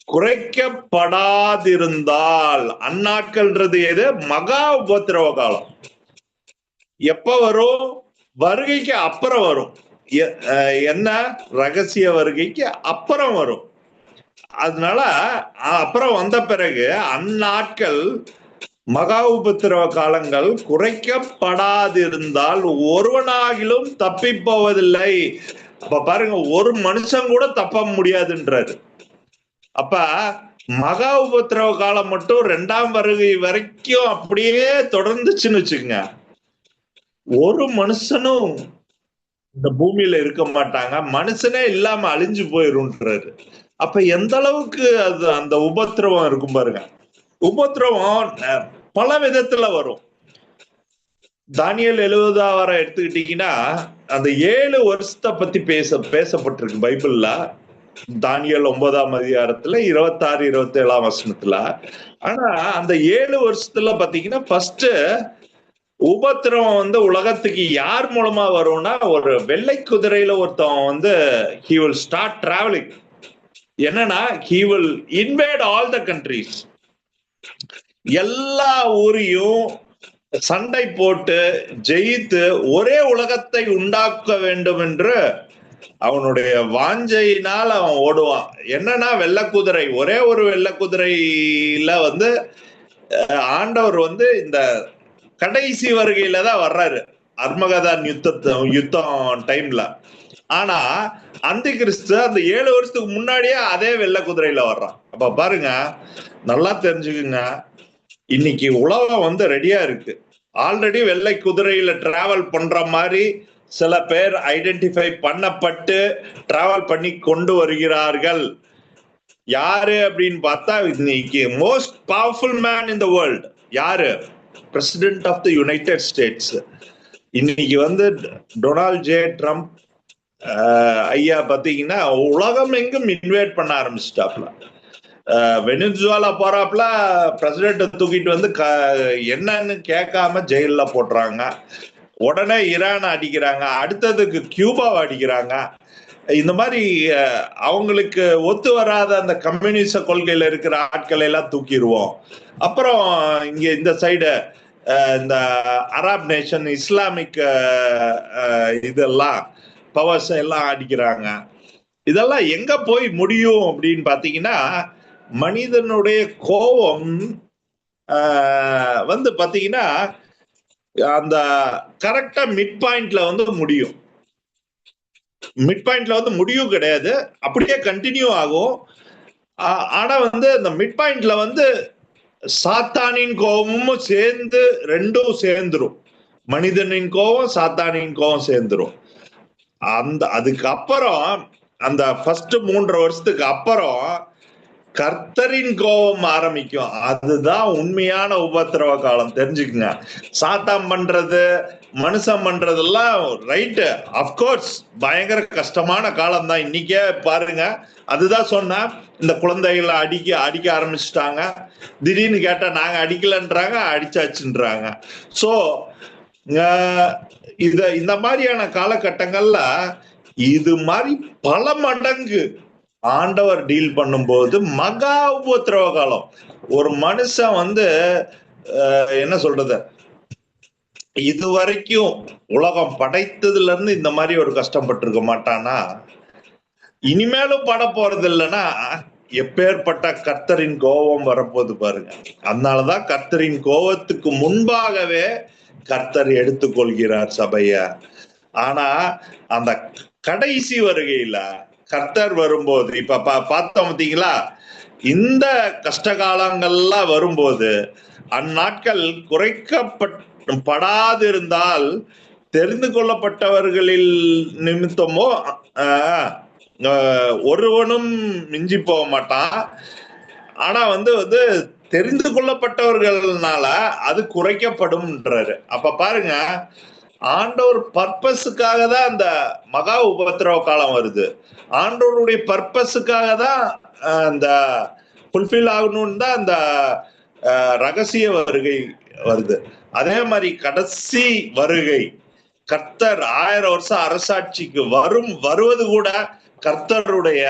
குறைக்கப்படாதிருந்தால். அந்நாட்கள்ன்றது எது? மகா உபத்திரவ காலம். எப்ப வரும்? வருகைக்கு அப்புறம் வரும். என்ன ரகசிய வருகைக்கு அப்புறம் வரும். அதனால அப்புறம் வந்த பிறகு அந்நாட்கள் மகா உபத்திரவ காலங்கள் குறைக்கப்படாதிருந்தால் ஒருவனாகிலும் தப்பி போவதில்லை. அப்ப பாருங்க, ஒரு மனுஷன் கூட தப்ப முடியாதுன்றாரு. அப்ப மகா உபத்திரவ காலம் மட்டும் 2ஆம் வருகை வரைக்கும் அப்படியே தொடர்ந்துச்சுன்னு வச்சுக்கோங்க, ஒரு மனுஷனும் இந்த பூமியில இருக்க மாட்டாங்க, மனுஷனே இல்லாம அழிஞ்சு போயிருன்றாரு. அப்ப எந்த அளவுக்கு அது அந்த உபத்திரவம் இருக்கும் பாருங்க. உபத்திரவம் பல விதத்துல வரும். தானியேல் 70 எடுத்துக்கிட்டீங்கன்னா அந்த 7 வருஷத்தை பத்தி பேசப்பட்டிருக்கு பைபிள்ல. தானியேல் 9ஆம் அதிகாரத்துல 26, 27ஆம் வசனத்துல. ஆனா அந்த 7 வருஷத்துல பாத்தீங்கன்னா ஃபர்ஸ்ட் உபத்திரவம் உலகத்துக்கு யார் மூலமா வரும்னா, ஒரு வெள்ளை குதிரையில ஒருத்தவன் he will start traveling. என்னன்னா, he will invade all the countries. எல்லா ஊரையும் சண்டை போட்டு ஜெயித்து ஒரே உலகத்தை உண்டாக்க வேண்டும் என்று அவனுடைய வாஞ்சையினால் அவன் ஓடுவான். என்னன்னா, வெள்ளக்குதிரை, ஒரே ஒரு வெள்ளக்குதிரையில ஆண்டவர் இந்த கடைசி வருகையில தான் வர்றாரு, அர்மகதான் யுத்தம் டைம்ல. ஆனா அந்த கிறிஸ்து அந்த 7 வருஷத்துக்கு முன்னாடியே அதே வெள்ளை குதிரையில வர்றான். அப்ப பாருங்க, நல்லா தெரிஞ்சுக்குங்க, இன்னைக்கு உலகம் ரெடியா இருக்கு. ஆல்ரெடி வெள்ளை குதிரையில டிராவல் பண்ற மாதிரி சில பேர் ஐடென்டிஃபை பண்ணப்பட்டு டிராவல் பண்ணி கொண்டு வருகிறார்கள். யாரு அப்படின்னு பார்த்தா, இன்னைக்கு most powerful man in the world யாரு? President of the United States. இன்னைக்கு டொனால்ட் ஜே ட்ரம்ப் ஐயா பாத்தீங்கன்னா உலகம் எங்கும் இன்வைட் பண்ண ஆரம்பிச்சிட்டாப்ல. வெனிசுவேலா போறாப்ல, பிரசிடென்ட் தூக்கிட்டு என்னன்னு கேட்காம ஜெயில போட்டுறாங்க. உடனே ஈரான் அடிக்கிறாங்க, அடுத்ததுக்கு கியூபாவை அடிக்கிறாங்க. இந்த மாதிரி அவங்களுக்கு ஒத்து வராத அந்த கம்யூனிஸ்ட கொள்கையில இருக்கிற ஆட்களை எல்லாம் தூக்கிடுவோம். அப்புறம் இங்க இந்த சைடு இந்த அரப் நேஷன், இஸ்லாமிக் இதெல்லாம் பவர்ஸ் எல்லாம் அடிக்கிறாங்க. இதெல்லாம் எங்க போய் முடியும் அப்படின்னு பாத்தீங்கன்னா, மனிதனுடைய கோபம் பாத்தீங்கன்னா அந்த கரெக்டா மிட் பாயிண்ட்ல முடியும். மிட் பாயிண்ட்ல முடியும் கிடையாது, அப்படியே கண்டினியூ ஆகும். ஆனா அந்த மிட் பாயிண்ட்ல சாத்தானின் கோபமும் சேர்ந்து ரெண்டும் சேர்ந்துரும். மனிதனின் கோபம், சாத்தானின் கோபம் சேர்ந்துரும். அதுக்கு அப்புறம் அந்த ஃபர்ஸ்ட் 3.5 வருஷத்துக்கு அப்புறம் கர்த்தரின் கோபம் ஆரம்பிக்கும். அதுதான் உண்மையான உபத்திரவ காலம், தெரிஞ்சுக்குங்க. சாத்தான் பண்றது, மனுஷன் பண்றதெல்லாம் ரைட்டு, அப்கோர்ஸ் பயங்கர கஷ்டமான காலம் தான். இன்னைக்கே பாருங்க, அதுதான் சொன்ன, இந்த குழந்தைகளை அடிக்க ஆரம்பிச்சுட்டாங்க. திடீர்னு கேட்டா நாங்க அடிக்கலன்றாங்க, அடிச்சாச்சுன்றாங்க. சோ இந்த மாதிரியான காலகட்டங்கள்ல இது மாதிரி பல மடங்கு ஆண்டவர் டீல் பண்ணும்போது மகா உபத்திரவ காலம். ஒரு மனுஷன் என்ன சொல்றது, இது வரைக்கும் உலகம் படைத்ததுல இருந்து இந்த மாதிரி ஒரு கஷ்டப்பட்டிருக்க மாட்டானா? இனிமேலும் பட போறது இல்லைன்னா எப்பேற்பட்ட கர்த்தரின் கோபம் வரப்போது பாருங்க. அதனாலதான் கர்த்தரின் கோபத்துக்கு முன்பாகவே கர்த்தர் எடுத்துக்கொள்கிறார் சபைய. ஆனா அந்த கடைசி வருகையில கர்த்தர் வரும்போது, இப்ப பார்த்தோம் பார்த்தீங்களா, இந்த கஷ்டகாலங்கள்லாம் வரும்போது அந்நாட்கள் குறைக்கப்படாதிருந்தால் தெரிந்து கொள்ளப்பட்டவர்களில் நிமித்தமோ ஒருவனும் மிஞ்சி போக மாட்டான். ஆனா தெரிந்து கொள்ளப்பட்டவர்கள்னால அது குறைக்கப்படும்ன்றாரு. அப்ப பாருங்க, ஆண்டவர் பர்பஸுக்காக தான் அந்த மகா உபத்திரவ காலம் வருது. ஆண்டவருடைய பர்பஸுக்காக தான் அந்த ஃபுல்ஃபில் ஆகணும்னு தான் அந்த ரகசிய வருகை வருது. அதே மாதிரி கடைசி வருகை, கர்த்தர் 1000 வருஷம் அரசாட்சிக்கு வருவது கூட கர்த்தருடைய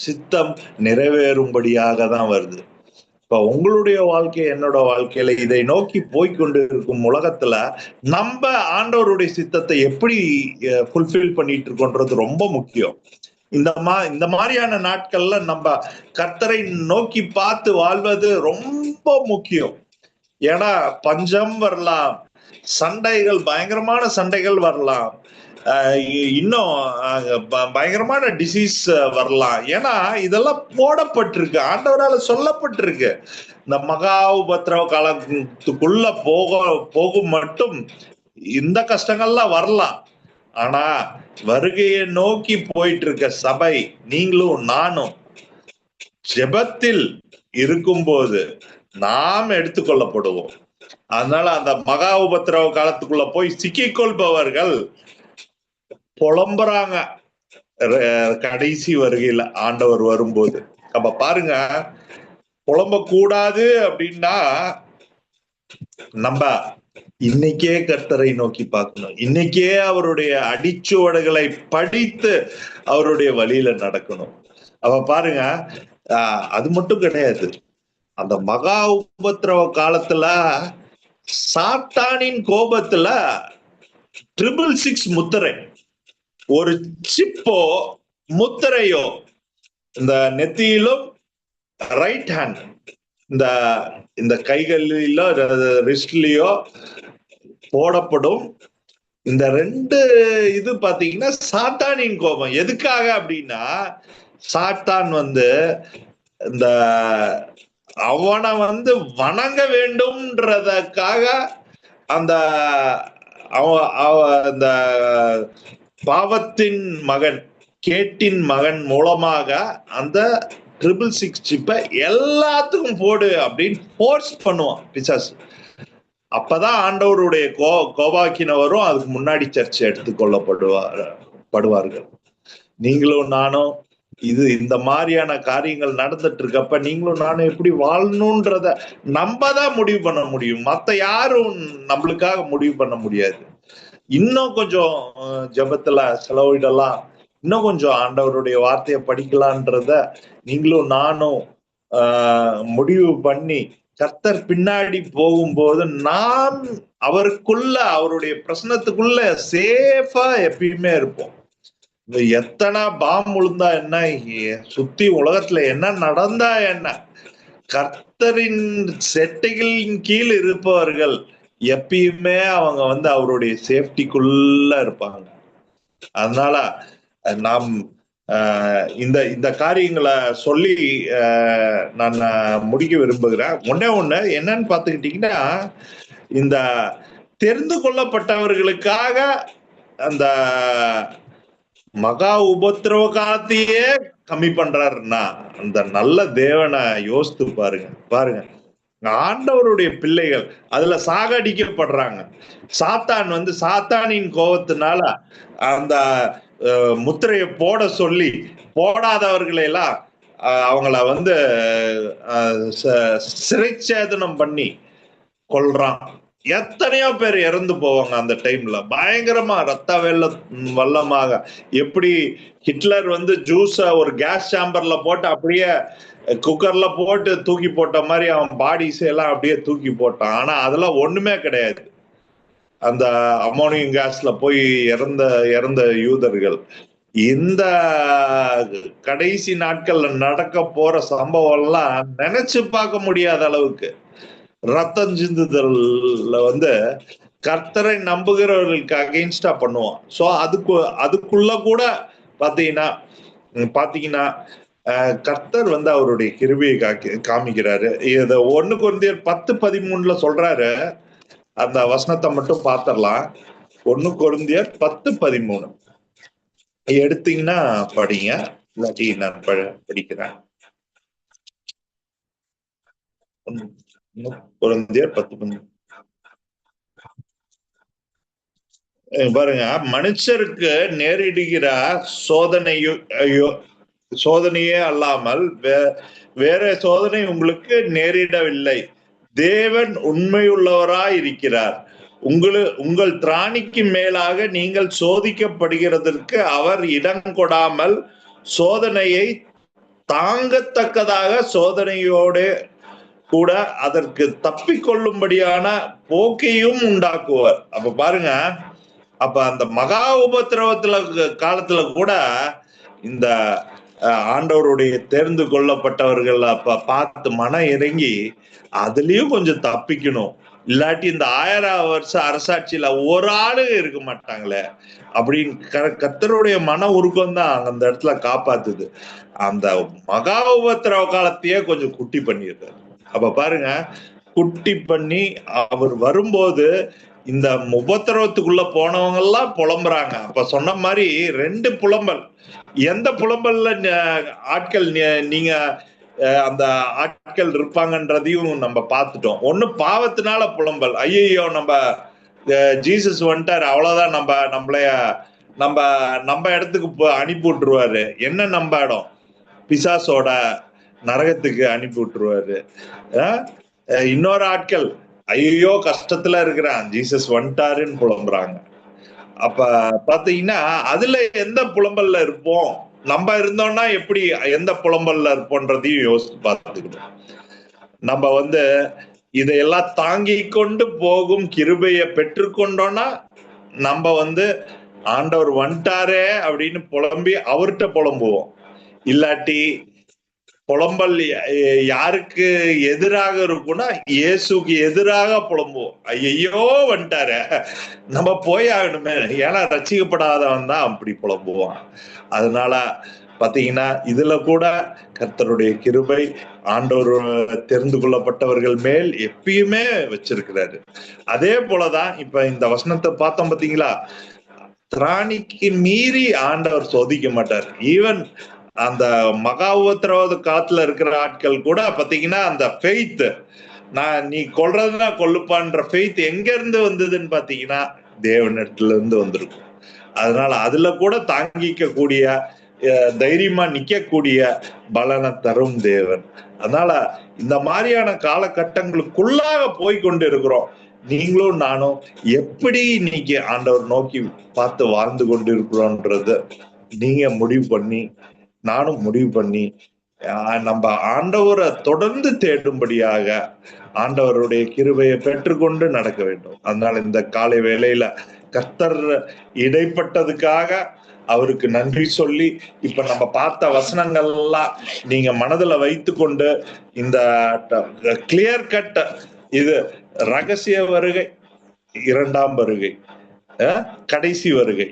சித்தம் நிறைவேறும்படியாக தான் வருது. இப்ப உங்களுடைய வாழ்க்கை, என்னோட வாழ்க்கையில இதை நோக்கி போய்கொண்டு இருக்கும் உலகத்துல நம்ம ஆண்டவருடைய சித்தத்தை எப்படி ஃபுல்ஃபில் பண்ணிட்டு இருக்கோன்றது ரொம்ப முக்கியம். இந்த மாதிரியான நாட்கள்ல நம்ம கர்த்தரை நோக்கி பார்த்து வாழ்வது ரொம்ப முக்கியம். ஏன்னா பஞ்சம் வரலாம், சண்டைகள், பயங்கரமான சண்டைகள் வரலாம், இன்னும் பயங்கரமான டிசீஸ் வரலாம். ஏன்னா இதெல்லாம் போடப்பட்டிருக்கு, ஆண்டவரால சொல்லப்பட்டிருக்கு. இந்த மகா உபத்திரவ காலத்துக்குள்ள போகும் மட்டும் இந்த கஷ்டங்கள்லாம் வரலாம். ஆனா வருகையை நோக்கி போயிட்டு இருக்க சபை, நீங்களும் நானும் ஜெபத்தில் இருக்கும்போது நாம் எடுத்துக்கொள்ளப்படுவோம். அதனால அந்த மகா உபத்திரவ காலத்துக்குள்ள போய் சிக்கிக்கொள்பவர்கள் புலம்புறாங்க கடைசி வருகையில ஆண்டவர் வரும்போது. அப்ப பாருங்க, புலம்ப கூடாது அப்படின்னா நம்ம இன்னைக்கே கர்த்தரை நோக்கி பார்க்கணும். இன்னைக்கே அவருடைய அடிச்சுவடுகளை படித்து அவருடைய வழியில நடக்கணும். அப்ப பாருங்க, அது மட்டும் கிடையாது, அந்த மகா உபத்திரவ காலத்துல சாத்தானின் கோபத்துல 666 முத்திரை, ஒரு சிப்போ முத்திரையோ இந்த நெத்தியிலும் ரைட் ஹேண்ட், இந்த கைகளிலோ ரிஸ்ட்லயோ போடப்படும். இந்த 2 இது பாத்தீங்கன்னா சாத்தானின் கோபம். எதுக்காக அப்படின்னா, சாத்தான் இந்த அவனை வணங்க வேண்டும்ன்றதற்காக அந்த அந்த பாவத்தின் மகன், கேட்டின் மகன் மூலமாக அந்த 666 சிப்பை எல்லாத்துக்கும் போடு அப்படின்னு போர்ஸ் பண்ணுவான் பிசாசு. அப்பதான் ஆண்டவருடைய கோபாக்கினவரும் அதுக்கு முன்னாடி சர்ச்சை எடுத்துக்கொள்ளப்படுவார்கள். நீங்களும் நானும் இந்த மாதிரியான காரியங்கள் நடந்துட்டு இருக்கப்ப நீங்களும் நானும் எப்படி வாழணும்ன்றத நம்ம தான் முடிவு பண்ண முடியும். மத்த யாரும் நம்மளுக்காக முடிவு பண்ண முடியாது. இன்னும் கொஞ்சம் ஜெபத்துல செலவிடலாம், இன்னும் கொஞ்சம் ஆண்டவருடைய வார்த்தையை படிக்கலான்றத நீங்களும் நானும் முடிவு பண்ணி கர்த்தர் பின்னாடி போகும்போது நாம் அவருக்குள்ள, அவருடைய பிரசனத்துக்குள்ள சேஃபா எப்பயுமே இருப்போம். எத்தனை பாம் விழுந்தா என்ன, சுத்தி உலகத்துல என்ன நடந்தா என்ன, கர்த்தரின் செட்டைகளின் கீழ் இருப்பவர்கள் எப்பயுமே அவங்க அவருடைய சேஃப்டிக்குள்ள இருப்பாங்க. அதனால நாம் இந்த காரியங்களை சொல்லி நான் முடிக்க விரும்புகிறேன். ஒண்ணு என்னன்னு பாத்துக்கிட்டீங்கன்னா, இந்த தெரிந்து கொள்ளப்பட்டவர்களுக்காக அந்த மகா உபத்திரவ காலத்தையே கம்மி பண்றாருன்னா, அந்த நல்ல தேவனை யோசித்து பாருங்க. ஆண்டவருடைய பிள்ளைகள் அதுல சாகடிக்கப்படுறாங்க. சாத்தான் சாத்தானின் கோபத்தினால அந்த முத்திரையை போட சொல்லி போடாதவர்களை எல்லாம் அவங்கள சிறைச்சேதனம் பண்ணி கொல்றான். எத்தனையோ பேர் இறந்து போவாங்க அந்த டைம்ல, பயங்கரமா ரத்த வெள்ளமாக. எப்படி ஹிட்லர் ஜூஸ ஒரு கேஸ் சாம்பர்ல போட்டு அப்படியே குக்கர்ல போட்டு தூக்கி போட்ட மாதிரி அவன் பாடிஸ் எல்லாம் அப்படியே தூக்கி போட்டான். ஆனா அதெல்லாம் ஒண்ணுமே கிடையாது. அந்த அமோனியம் கேஸ்ல போய் இறந்த யூதர்கள். இந்த கடைசி நாட்கள்ல நடக்க போற சம்பவம் எல்லாம் நினைச்சு பார்க்க முடியாத அளவுக்கு ரத்தம் சிந்துதல்ல கர்த்தரை நம்புகிறவர்களுக்கு அகைன்ஸ்டா பண்ணுவான். சோ அதுக்குள்ள கூட பாத்தீங்கன்னா கர்த்தர் அவருடைய கிருபையை காமிக்கிறாரு. இத 1 கொரிந்தியர் 10:13 சொல்றாரு. அந்த வசனத்தை மட்டும் பாத்திரலாம். 1 கொரிந்தியர் 10:13 எடுத்தீங்கன்னா படிங்க, இல்லாட்டி நான் படிக்கிறேன். கொரிந்தியர் 10:13 பாருங்க. மனுஷருக்கு நேரிடுகிற சோதனையே அல்லாமல் வேற சோதனை உங்களுக்கு நேரிடவில்லை. தேவன் உண்மையுள்ளவராய் இருக்கிறார். உங்கள் திராணிக்கு மேலாக நீங்கள் சோதிக்கப்படுகிறதற்கு அவர் இடம் கொடாமல் சோதனையை தாங்கத்தக்கதாக சோதனையோடு கூட அதற்கு தப்பிக்கொள்ளும்படியான போக்கையும் உண்டாக்குவார். அப்ப பாருங்க, அப்ப அந்த மகா உபத்திரவத்துல காலத்துல கூட இந்த ஆண்டவருடைய தேர்ந்து கொள்ளப்பட்டவர்கள் அப்ப பார்த்து மனம் இறங்கி அதுலயும் கொஞ்சம் தப்பிக்கணும். இல்லாட்டி இந்த 1000 வருஷ அரசாட்சியில ஒரு ஆளு இருக்க மாட்டாங்களே அப்படின்னு கர்த்தருடைய மன உருக்கம் தான் அந்த இடத்துல காப்பாத்துது. அந்த மகா உபத்திரவ காலத்தையே கொஞ்சம் குட்டி பண்ணியிருக்காரு. அப்ப பாருங்க, குட்டி பண்ணி அவர் வரும்போது இந்த உபத்திரவத்துக்குள்ள போனவங்க எல்லாம் புலம்புறாங்க. அப்ப சொன்ன மாதிரி 2 புலம்பல். எந்த புலம்பல்ல ஆட்கள் நீங்க அந்த ஆட்கள் இருப்பாங்கன்றதையும் நம்ம பார்த்துட்டோம். ஒண்ணு பாவத்தினால புலம்பல், ஐயோ நம்ம ஜீசஸ் வந்துட்டாரு அவ்வளவுதான், நம்ம இடத்துக்கு அனுப்பி விட்டுருவாரு. என்ன நம்ம இடம்? பிசாசோட நரகத்துக்கு அனுப்பி விட்டுருவாரு. இன்னொரு ஆட்கள் ஐயோ கஷ்டத்துல இருக்கிறான், ஜீசஸ் வந்துட்டாருன்னு புலம்புறாங்க. அப்ப பாத்தீங்கன்னா அதுல எந்த புலம்பல்ல இருப்போம்? நம்ம இருந்தோம்னா எப்படி எந்த புலம்பல்ல இருப்போன்றதையும் யோசிச்சு பார்த்துக்கணும். நம்ம இதையெல்லாம் தாங்கி கொண்டு போகும் கிருபையை பெற்றுக்கொண்டோம்னா நம்ம ஆண்டவர் வந்துட்டாரே அப்படின்னு புலம்பி அவர்கிட்ட புலம்புவோம். இல்லாட்டி புலம்பல் யாருக்கு எதிராக இருக்கும்னா இயேசுக்கு எதிராக புலம்புவோம். ஐயோ வந்துட்டாரு, நம்ம போய் ஆகணுமே, ஏன்னா ரட்சிக்கப்படாதவன் தான் அப்படி புலம்புவான். அதனால பாத்தீங்கன்னா இதுல கூட கர்த்தருடைய கிருபை ஆண்டவர் தெரிந்து கொள்ளப்பட்டவர்கள் மேல் எப்பயுமே வச்சிருக்கிறாரு. அதே போலதான் இப்ப இந்த வசனத்தை பார்த்தோம் பாத்தீங்களா, திராணிக்கு மீறி ஆண்டவர் சோதிக்க மாட்டார். ஈவன் அந்த மகா உபத்திரவ காலத்துல இருக்கிற ஆட்கள் கூட பாத்தீங்கன்னா அந்த ஃபெய்த், நீ கொல்றதுனா கொல்லுப்பான்ற ஃபெய்த் எங்க இருந்து வந்ததுன்னு பாத்தீங்கன்னா தேவனிடத்துல இருந்து வந்திருக்கும். அதனால அதுல கூட தாங்கிக்க கூடிய தைரியமா நிக்கக்கூடிய பலனை தரும் தேவன். அதனால இந்த மாதிரியான காலகட்டங்களுக்குள்ளாக போய்கொண்டு இருக்கிறோம். நீங்களும் நானும் எப்படி இன்னைக்கு ஆண்டவர் நோக்கி பார்த்து வாழ்ந்து கொண்டு இருக்கிறோன்றது நீங்க முடிவு பண்ணி, நானும் முடிவு பண்ணி, நம்ம ஆண்டவரை தொடர்ந்து தேடும்படியாக ஆண்டவருடைய கிருபையை பெற்றுக்கொண்டு நடக்க வேண்டும். அதனால இந்த காலை வேளையில கர்த்தர் இடைப்பட்டதுக்காக அவருக்கு நன்றி சொல்லி, இப்ப நம்ம பார்த்த வசனங்கள் எல்லாம் நீங்க மனதுல வைத்து கொண்டு இந்த கிளியர் கட், இது ரகசிய வருகை, 2ஆம் வருகை, கடைசி வருகை.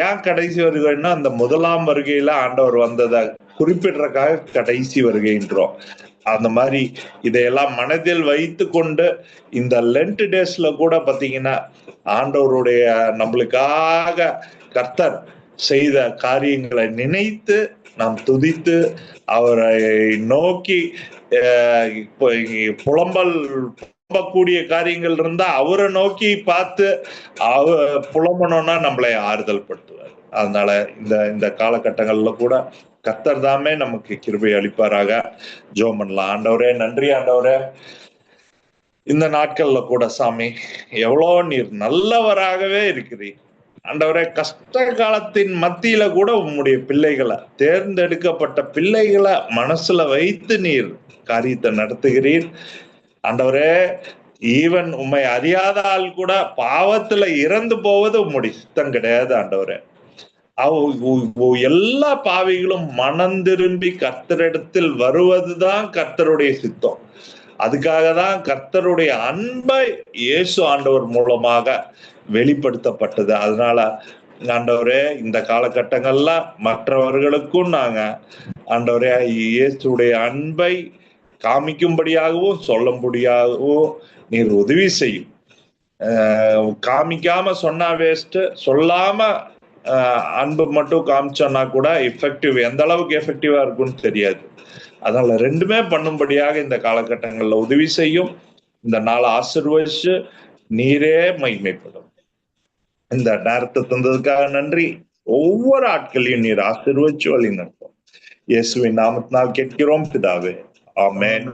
ஏன் கடைசி வருகைன்னா அந்த 1ஆம் வருகையில ஆண்டவர் வந்ததை குறிப்பிடுறதுக்காக கடைசி வருகைன்றோம். அந்த மாதிரி இதையெல்லாம் மனதில் வைத்து கொண்டு இந்த லென்ட் டேஸ்ல கூட பாத்தீங்கன்னா ஆண்டவருடைய நம்மளுக்காக கர்த்தர் செய்த காரியங்களை நினைத்து நாம் துதித்து அவரை நோக்கி புலம்பக்கூடிய காரியங்கள் இருந்தா அவரை நோக்கி பார்த்து புலம்பணும்னா நம்மளை ஆறுதல் படுத்துவார். அதனால இந்த காலகட்டங்கள்ல கூட கர்த்தர் தாமே நமக்கு கிருபை அளிப்பாராக. ஜெபம் பண்ணலாம். ஆண்டவரே நன்றி. ஆண்டவரே இந்த நாட்கள்ல கூட சாமி எவ்வளோ நீர் நல்லவராகவே இருக்கிறீர். ஆண்டவரே கஷ்ட காலத்தின் மத்தியில கூட உம்முடைய பிள்ளைகளை, தேர்ந்தெடுக்கப்பட்ட பிள்ளைகளை மனசுல வைத்து நீர் காரியத்தை நடத்துகிறீர். ஆண்டவரே ஈவன் உம்மை அறியாத ஆள் கூட பாவத்துல இறந்து போவது உம்முடைய சித்தம் கிடையாது. ஆண்டவரே எல்லா பாவிகளும் மனம் திரும்பி கர்த்தரிடத்தில் வருவதுதான் கர்த்தருடைய சித்தம். அதுக்காக தான் கர்த்தருடைய அன்பை இயேசு ஆண்டவர் மூலமாக வெளிப்படுத்தப்பட்டது. அதனால ஆண்டவரே இந்த காலகட்டங்கள்ல மற்றவர்களுக்கும் நாங்க ஆண்டவரே இயேசுடைய அன்பை காமிக்கும்படியாகவும் சொல்லும்படியாகவும் நீர் உதவி செய்யும். காமிக்காம சொன்னா வேஸ்ட், சொல்லாம அன்பு மட்டும் காமிச்சோன்னா கூட எஃபெக்டிவ், எந்த அளவுக்கு எஃபெக்டிவா இருக்கும்னு தெரியாது. அதனால 2மே பண்ணும்படியாக இந்த காலகட்டங்கள்ல உதவி செய்யும். இந்த நாளை ஆசீர்வதிச்சு நீரே மகிமைப்படும். இந்த நேரத்தை தந்ததுக்காக நன்றி. ஒவ்வொரு ஆட்களையும் நீர் ஆசீர்வதிச்சு வழி நடத்தும். இயேசுவின் நாமத்தினால் கேட்கிறோம் பிதாவே. ஆமென்.